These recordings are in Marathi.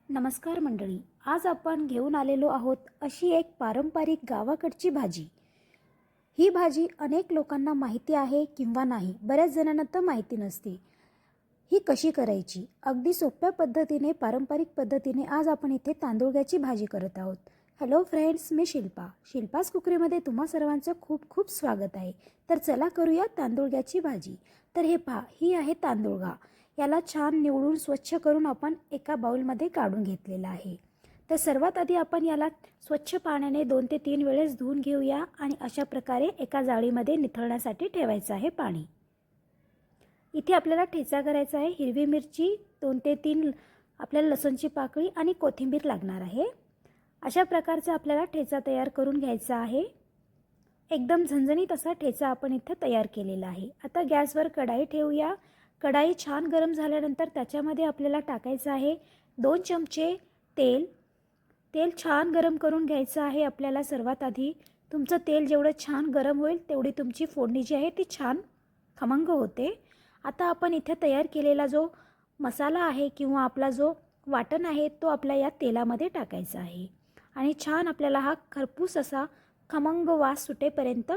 नमस्कार मंडळी, आज आपण घेऊन आलेलो आहोत अशी एक पारंपरिक गावाकडची भाजी। ही भाजी अनेक लोकांना माहिती आहे किंवा नाही, बऱ्याच जणांना तर माहिती नसते। ही कशी करायची अगदी सोप्या पद्धतीने, पारंपरिक पद्धतीने आज आपण इथे तांदूळग्याची भाजी करत आहोत। हॅलो फ्रेंड्स, मी शिल्पास कुकरीमध्ये तुम्हा सर्वांचं खूप खूप स्वागत आहे। तर चला करूया तांदूळग्याची भाजी। तर हे पहा, ही आहे तांदूळगा। याला छान निवडून स्वच्छ करून आपण एका बाउलमध्ये काढून घेतलेला आहे। तर सर्वात आधी आपण याला स्वच्छ पाण्याने 2 ते 3 वेळेस धुवून घेऊया आणि अशा प्रकारे एका जाळीमध्ये निथळण्यासाठी ठेवायचं आहे पाणी। इथे आपल्याला ठेचा करायचा आहे। हिरवी मिरची 2 ते 3, आपल्याला लसूणची पाकळी आणि कोथिंबीर लागणार आहे। अशा प्रकारचा आपल्याला ठेचा तयार करून घ्यायचा आहे। एकदम झणझणीत असा ठेचा आपण इथे तयार केलेला आहे। आता गॅसवर कढाई ठेवूया। कढाई छान गरम झाल्यानंतर त्याच्यामध्ये आपल्याला टाकायचं आहे 2 चमचे तेल। तेल छान गरम करून घ्यायचं आहे आपल्याला। सर्वात आधी तुमचं तेल जेवढं छान गरम होईल तेवढी तुमची फोडणी जी आहे ती छान खमंग होते। आता आपण इथे तयार केलेला जो मसाला आहे किंवा आपला जो वाटण आहे तो आपल्या या तेलामध्ये टाकायचा आहे आणि छान आपल्याला हा खरपूस असा खमंग वास सुटेपर्यंत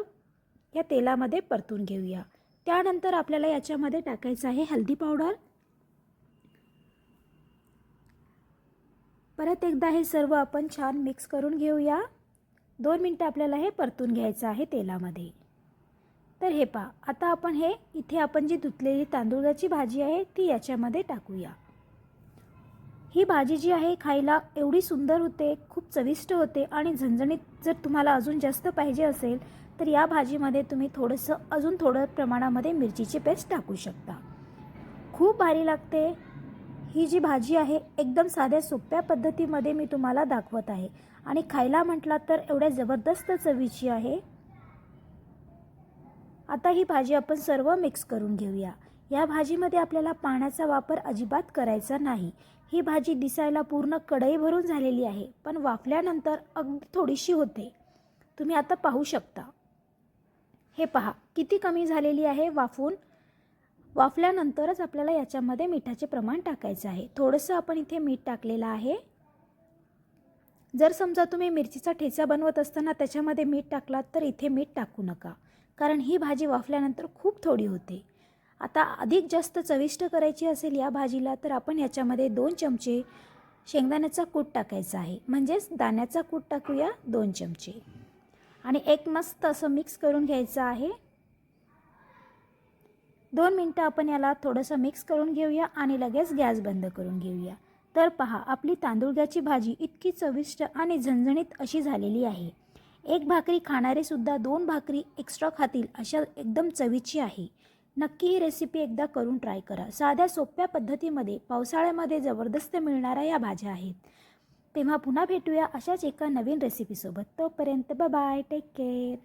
या तेलामध्ये परतून घेऊया। त्यानंतर आपल्याला याच्यामध्ये टाकायचं आहे हळदी पावडर। परत एकदा हे सर्व आपण छान मिक्स करून घेऊया। 2 मिनिटं आपल्याला हे परतून घ्यायचं आहे तेलामध्ये। तर हे पहा, आता आपण हे इथे आपण जी धुतलेली तांदूळाची भाजी आहे ती याच्यामध्ये टाकूया। ही भाजी जी आहे खायला एवढी सुंदर होते, खूप चविष्ट होते आणि झणझणीत। जर तुम्हाला अजून जास्त पाहिजे असेल तर या भाजीमध्ये तुम्ही अजून थोडं प्रमाणामध्ये मिरचीची पेस्ट टाकू शकता। खूप भारी लागते ही जी भाजी आहे। एकदम साध्या सोप्या पद्धतीमध्ये मी तुम्हाला दाखवत आहे आणि खायला म्हटलं तर एवढ्या जबरदस्त चवीची आहे। आता ही भाजी आपण सर्व मिक्स करून घेऊया। या भाजीमध्ये आपल्याला पाण्याचा वापर अजिबात करायचा नाही। ही भाजी दिसायला पूर्ण कढई भरून झालेली आहे, पण वाफल्यानंतर अगदी थोडीशी होते। तुम्ही आता पाहू शकता। हे पहा किती कमी झालेली आहे वाफल्यानंतरच आपल्याला याच्यामध्ये मिठाचे प्रमाण टाकायचे आहे। थोडंसं आपण इथे मीठ टाकलेलं आहे। जर समजा तुम्ही मिरचीचा ठेचा बनवत असताना त्याच्यामध्ये मीठ टाकलात तर इथे मीठ टाकू नका, कारण ही भाजी वाफल्यानंतर खूप थोडी होते। आता अधिक जास्त चविष्ट करायची असेल या भाजीला तर आपण याच्यामध्ये 2 चमचे शेंगदाण्याचा कूट टाकायचा आहे, म्हणजेच दाण्याचा कूट टाकूया 2 चमचे आणि एक मस्त असं मिक्स करून घ्यायचं आहे। 2 मिनिटं आपण याला थोडंसं मिक्स करून घेऊया आणि लगेच गॅस बंद करून घेऊया। तर पहा, आपली तांदूळग्याची भाजी इतकी चविष्ट आणि झणझणीत अशी झालेली आहे। एक भाकरी खाणारे सुद्धा 2 भाकरी एक्स्ट्रा खातील अशा एकदम चवीची आहे। नक्की ही रेसिपी एकदा करून ट्राय करा। साध्या सोप्या पद्धतीमध्ये पावसाळ्यामध्ये जबरदस्त मिळणाऱ्या या भाज्या आहेत। तेव्हा पुन्हा भेटूया अशाच एका नवीन रेसिपीसोबत। तोपर्यंत बाय बाय, टेक केअर।